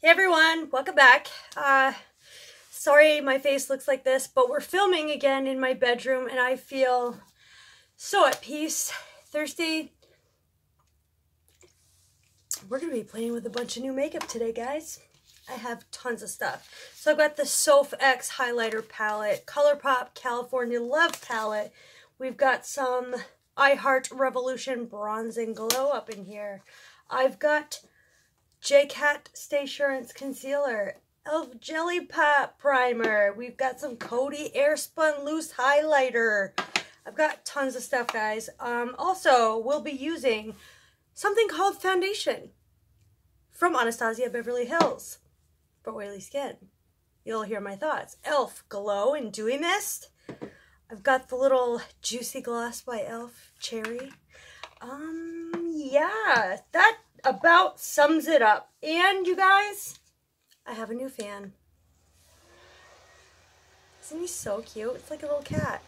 Hey everyone, welcome back. Sorry my face looks like this, but we're filming again in my bedroom and I feel so at peace. Thursday, we're going to be playing with a bunch of new makeup today, guys. I have tons of stuff. So I've got the Coverfx highlighter palette, Colourpop California Love palette. We've got some I Heart Revolution Bronze and Glow up in here. I've got Jcat Stay Assurance Concealer, Elf Jelly Pop Primer. We've got some Coty Airspun Loose Highlighter. I've got tons of stuff, guys. Also, we'll be using something called foundation from Anastasia Beverly Hills for oily skin. You'll hear my thoughts. Elf Glow and Dewy Mist. I've got the little Juicy Gloss by Elf Cherry. Yeah, that about sums it up. And you guys, I have a new fan. Isn't he so cute? It's like a little cat.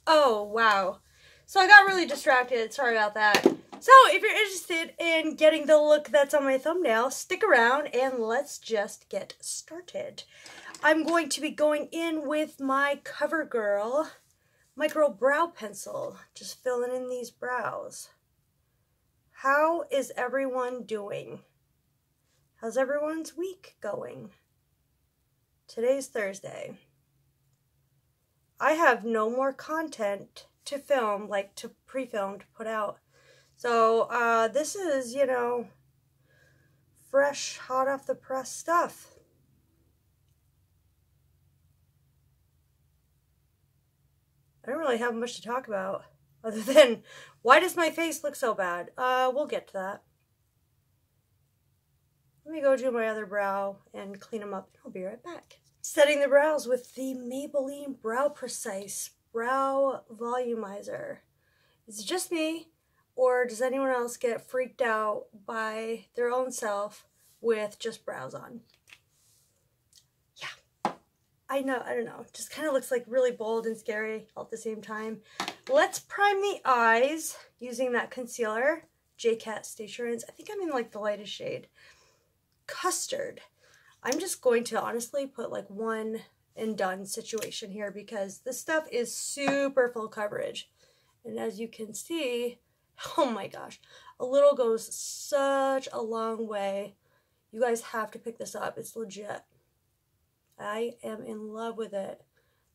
Oh, wow. So I got really distracted. Sorry about that. So if you're interested in getting the look that's on my thumbnail, stick around and let's just get started. I'm going to be going in with my Covergirl micro brow pencil, just filling in these brows. How is everyone doing? How's everyone's week going? Today's Thursday. I have no more content to film, like to pre-film, to put out. So this is, you know, fresh, hot off the press stuff. I don't really have much to talk about other than why does my face look so bad? We'll get to that. Let me go do my other brow and clean them up. I'll be right back. Setting the brows with the Maybelline Brow Precise Brow Volumizer. Is it just me, or does anyone else get freaked out by their own self with just brows on? I know, I don't know. Just kind of looks like really bold and scary all at the same time. Let's prime the eyes using that concealer, Jcat Stay Assurance. I think I'm in like the lightest shade. Custard. I'm just going to honestly put like one and done situation here because this stuff is super full coverage. And as you can see, oh my gosh, a little goes such a long way. You guys have to pick this up. It's legit. I am in love with it.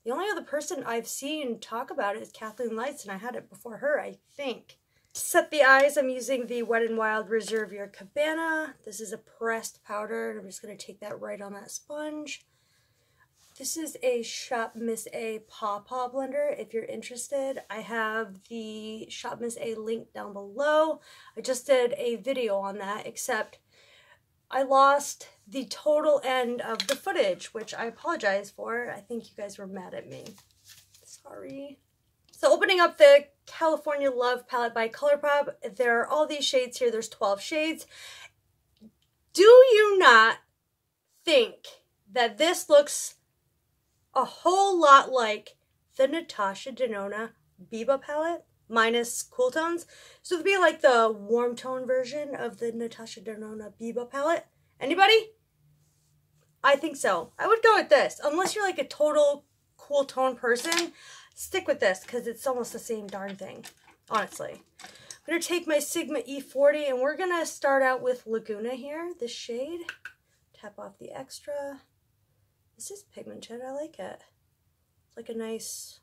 The only other person I've seen talk about it is Kathleen Lights, and I had it before her, I think. To set the eyes, I'm using the Wet n Wild Reserve Your Cabana. This is a pressed powder, and I'm just going to take that right on that sponge. This is a Shopmiss A Paw Paw blender. If you're interested, I have the Shopmiss A link down below. I just did a video on that, except I lost the total end of the footage, which I apologize for. I think you guys were mad at me. Sorry. So opening up the California Love palette by Colourpop, there are all these shades here. There's 12 shades. Do you not think that this looks a whole lot like the Natasha Denona Biba palette? Minus cool tones. So it'd be like the warm tone version of the Natasha Denona Biba palette. Anybody? I think so. I would go with this. Unless you're like a total cool tone person, stick with this because it's almost the same darn thing, honestly. I'm going to take my Sigma E40 and we're going to start out with Laguna here, this shade. Tap off the extra. This is pigmented. I like it. It's like a nice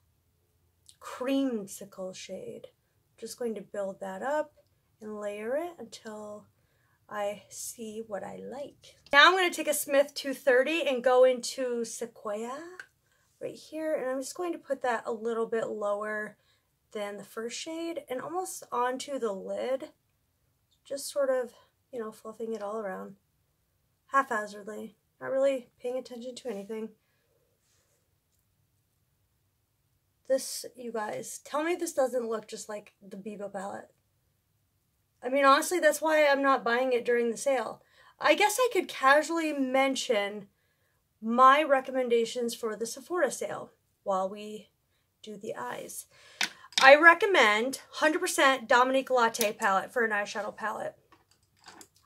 creamsicle shade. I'm just going to build that up and layer it until I see what I like. Now I'm going to take a Smith 230 and go into Sequoia right here, and I'm just going to put that a little bit lower than the first shade and almost onto the lid, just sort of, you know, fluffing it all around haphazardly, not really paying attention to anything. This, you guys, tell me this doesn't look just like the Biba palette. I mean, honestly, that's why I'm not buying it during the sale. I guess I could casually mention my recommendations for the Sephora sale while we do the eyes. I recommend 100% Dominique Latte palette for an eyeshadow palette.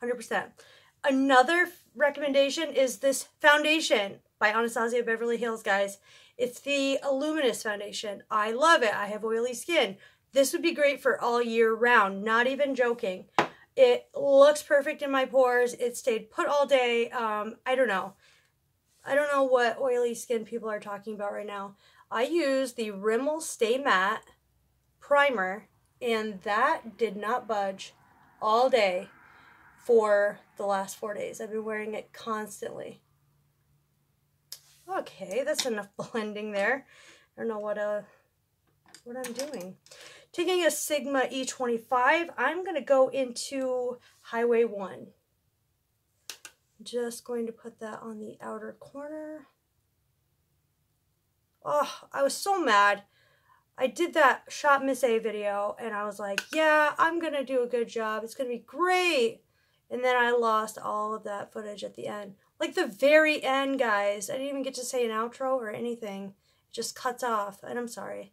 100%. Another recommendation is this foundation by Anastasia Beverly Hills, guys. It's the Luminous foundation. I love it. I have oily skin. This would be great for all year round. Not even joking. It looks perfect in my pores. It stayed put all day. I don't know. I don't know what oily skin people are talking about right now. I use the Rimmel Stay Matte primer, and that did not budge all day for the last 4 days. I've been wearing it constantly. Okay, that's enough blending there. I don't know what I'm doing. Taking a Sigma E25, I'm going to go into Highway 1. Just going to put that on the outer corner. Oh, I was so mad. I did that Shopmiss video and I was like, yeah, I'm going to do a good job. It's going to be great. And then I lost all of that footage at the end. Like the very end, guys. I didn't even get to say an outro or anything. It just cuts off, and I'm sorry.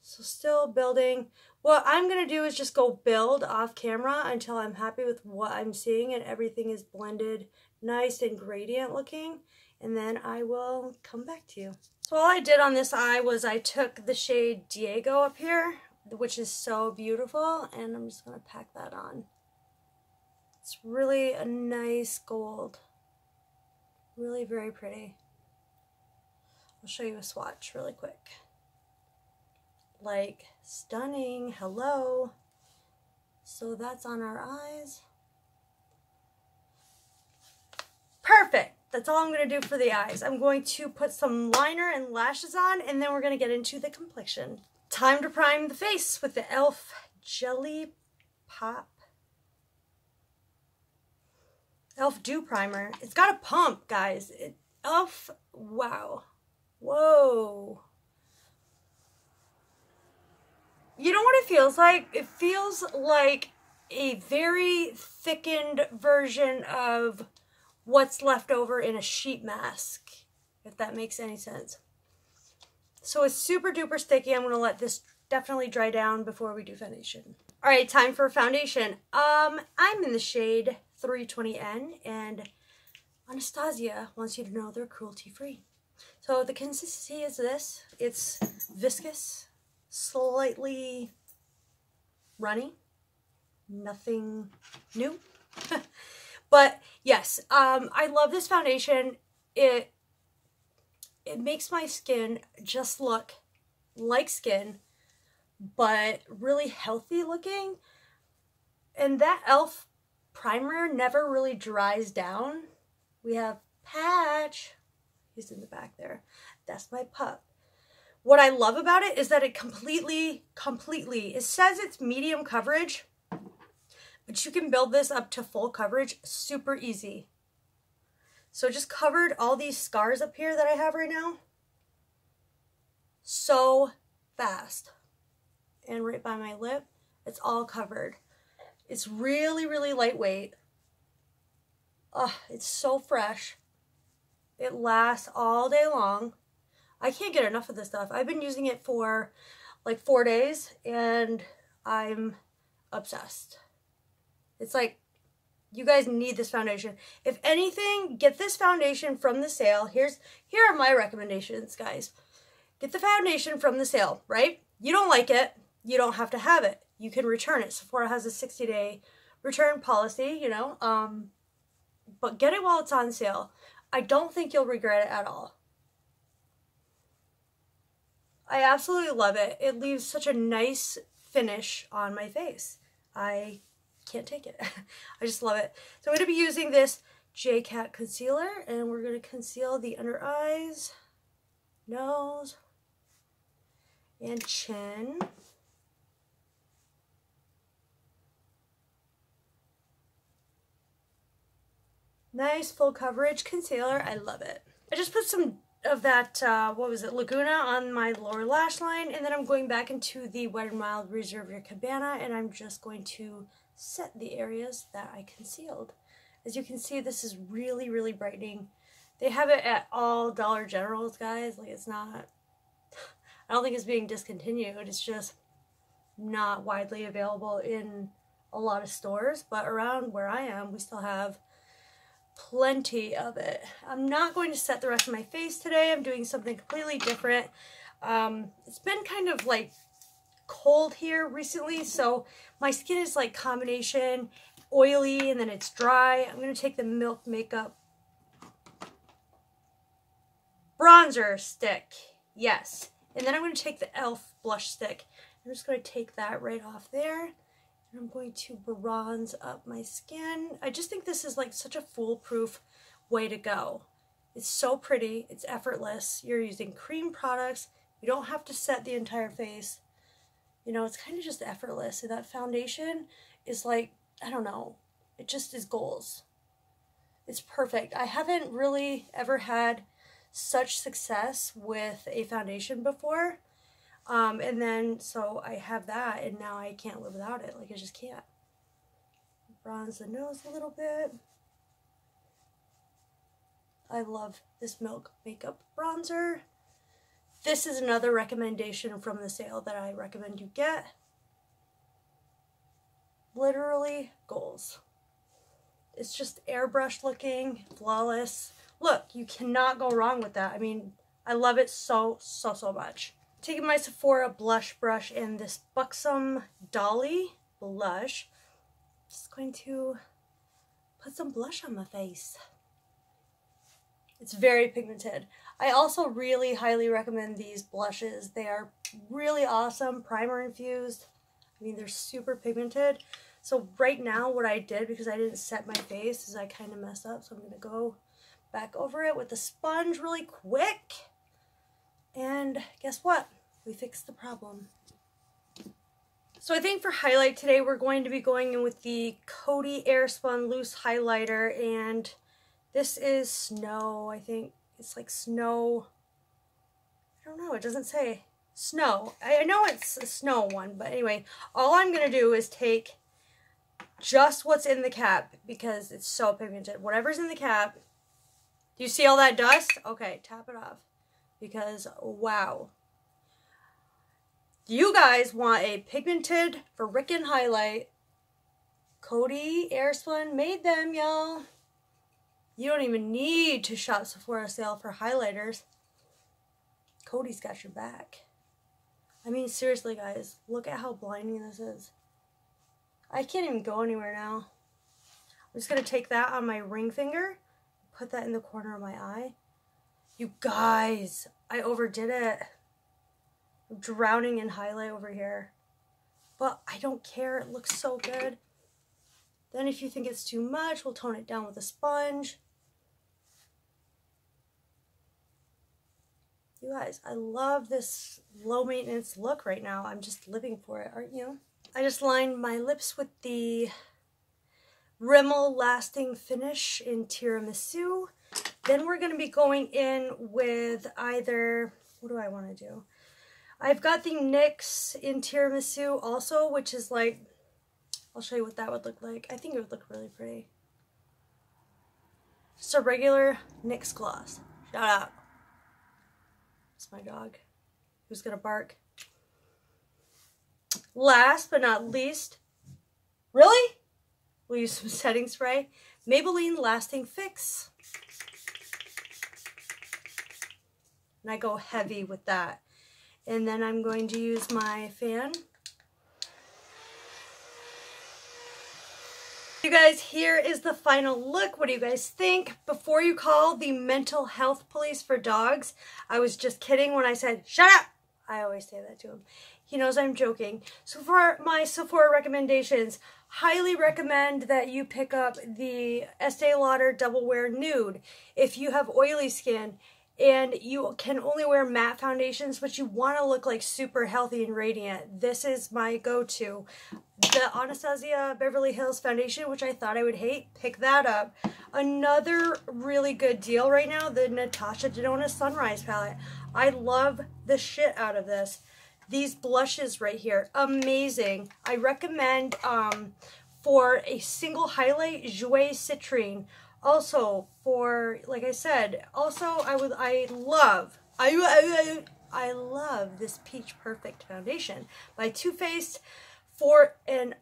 So still building. What I'm going to do is just go build off camera until I'm happy with what I'm seeing and everything is blended nice and gradient looking. And then I will come back to you. So all I did on this eye was I took the shade Diego up here, which is so beautiful, and I'm just going to pack that on. It's really a nice gold. Really very pretty. I'll show you a swatch really quick. Like, stunning. Hello. So that's on our eyes. Perfect. That's all I'm going to do for the eyes. I'm going to put some liner and lashes on, and then we're going to get into the complexion. Time to prime the face with the e.l.f. Jelly Pop. e.l.f. Dew Primer. It's got a pump, guys. e.l.f. Wow. Whoa. You know what it feels like? It feels like a very thickened version of what's left over in a sheet mask, if that makes any sense. So it's super duper sticky. I'm going to let this definitely dry down before we do foundation. All right, time for foundation. I'm in the shade 320N, and Anastasia wants you to know they're cruelty-free. So the consistency is this. It's viscous, slightly runny, nothing new. But yes, I love this foundation. It makes my skin just look like skin, but really healthy looking. And that e.l.f. primer never really dries down. We have Patch. He's in the back there. That's my pup. What I love about it is that it completely, it says it's medium coverage, but you can build this up to full coverage super easy. So just covered all these scars up here that I have right now so fast. And right by my lip, it's all covered. It's really, really lightweight. Oh, it's so fresh. It lasts all day long. I can't get enough of this stuff. I've been using it for like 4 days and I'm obsessed. It's like, you guys need this foundation. If anything, get this foundation from the sale. Here are my recommendations, guys. Get the foundation from the sale, right? You don't like it, you don't have to have it. You can return it. Sephora has a 60-day return policy, you know. But get it while it's on sale. I don't think you'll regret it at all. I absolutely love it. It leaves such a nice finish on my face. I can't take it. I just love it. So I'm going to be using this Jcat concealer, and we're going to conceal the under eyes, nose, and chin. Nice full coverage concealer. I love it. I just put some of that, what was it, Laguna on my lower lash line, and then I'm going back into the Wet n Wild Reserve Your Cabana, and I'm just going to set the areas that I concealed. As you can see, this is really, really brightening. They have it at all Dollar Generals, guys. Like, it's not, I don't think it's being discontinued. It's just not widely available in a lot of stores, but around where I am, we still have plenty of it. I'm not going to set the rest of my face today. I'm doing something completely different. It's been kind of like cold here recently, so my skin is like combination oily and then it's dry. I'm going to take the Milk Makeup bronzer stick. Yes. And then I'm going to take the e.l.f. blush stick. I'm just going to take that right off there. And I'm going to bronze up my skin. I just think this is like such a foolproof way to go. It's so pretty. It's effortless. You're using cream products. You don't have to set the entire face. You know, it's kind of just effortless. And that foundation is like, I don't know, it just is goals. It's perfect. I haven't really ever had such success with a foundation before. And then, so I have that, and now I can't live without it. Like, I just can't. Bronze the nose a little bit. I love this Milk Makeup bronzer. This is another recommendation from the sale that I recommend you get. Literally goals. It's just airbrush looking, flawless. Look, you cannot go wrong with that. I mean, I love it so much. Taking my Sephora blush brush and this Buxom Dolly blush. Just going to put some blush on my face. It's very pigmented. I also really highly recommend these blushes. They are really awesome, primer infused. I mean, they're super pigmented. So right now what I did, because I didn't set my face, is I kind of messed up. So I'm going to go back over it with the sponge really quick. And guess what? We fixed the problem. So I think for highlight today, we're going to be going in with the Coty Airspun Loose Highlighter. And this is Snow. I think it's like Snow. I don't know. It doesn't say Snow. I know it's a snow one. But anyway, all I'm going to do is take just what's in the cap because it's so pigmented. Whatever's in the cap. Do you see all that dust? Okay, tap it off. Because, wow. You guys want a pigmented frickin' highlight. Coty Airspun made them, y'all. You don't even need to shop Sephora sale for highlighters. Coty's got your back. I mean, seriously, guys. Look at how blinding this is. I can't even go anywhere now. I'm just going to take that on my ring finger. Put that in the corner of my eye. You guys, I overdid it. I'm drowning in highlight over here. But I don't care. It looks so good. Then if you think it's too much, we'll tone it down with a sponge. You guys, I love this low maintenance look right now. I'm just living for it, aren't you? I just lined my lips with the Rimmel Lasting Finish in Tiramisu. Then we're going to be going in with either, what do I want to do? I've got the NYX in Tiramisu also, which is like, I'll show you what that would look like. I think it would look really pretty. Just a regular NYX gloss. Shout out. It's my dog. Who's going to bark? Last but not least, really? We'll use some setting spray. Maybelline Lasting Fix. And I go heavy with that. And then I'm going to use my fan. You guys, here is the final look. What do you guys think? Before you call the mental health police for dogs, I was just kidding when I said, shut up! I always say that to him. He knows I'm joking. So for my Sephora recommendations, highly recommend that you pick up the Estee Lauder Double Wear Nude. If you have oily skin and you can only wear matte foundations, but you want to look like super healthy and radiant, this is my go-to. The Anastasia Beverly Hills foundation, which I thought I would hate, pick that up. Another really good deal right now, the Natasha Denona Sunrise palette. I love the shit out of this. These blushes right here, amazing. I recommend for a single highlight, Jouer Citrine. Also for, like I said, also I love this Peach Perfect foundation by Too Faced for an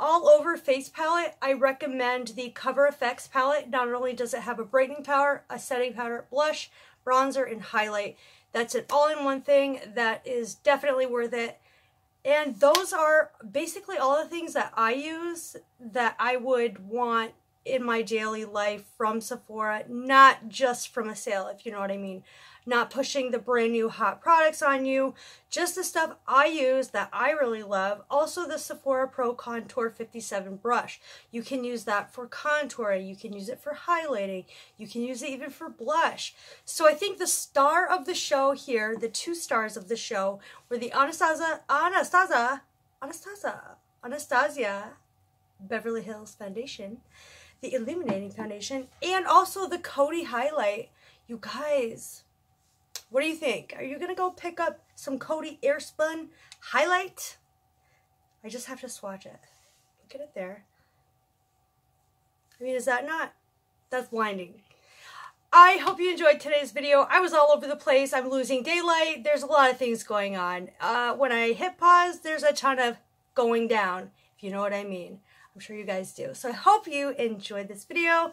all over face palette, I recommend the Coverfx palette. Not only does it have a brightening powder, a setting powder, blush, bronzer, and highlight. That's an all-in-one thing that is definitely worth it. And those are basically all the things that I use that I would want in my daily life from Sephora, not just from a sale, if you know what I mean. Not pushing the brand new hot products on you, just the stuff I use that I really love. Also the Sephora Pro Contour 57 brush. You can use that for contouring, you can use it for highlighting, you can use it even for blush. So I think the star of the show here, the 2 stars of the show, were the Anastasia Beverly Hills Foundation, the Illuminating Foundation, and also the Coty Highlight. You guys, what do you think? Are you going to go pick up some Coty Airspun Highlight? I just have to swatch it. Look at it there. I mean, is that not? That's blinding. I hope you enjoyed today's video. I was all over the place. I'm losing daylight. There's a lot of things going on. When I hit pause, there's a ton of going down, if you know what I mean. I'm sure you guys do. So I hope you enjoyed this video.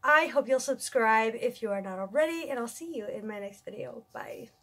I hope you'll subscribe if you are not already, and I'll see you in my next video. Bye.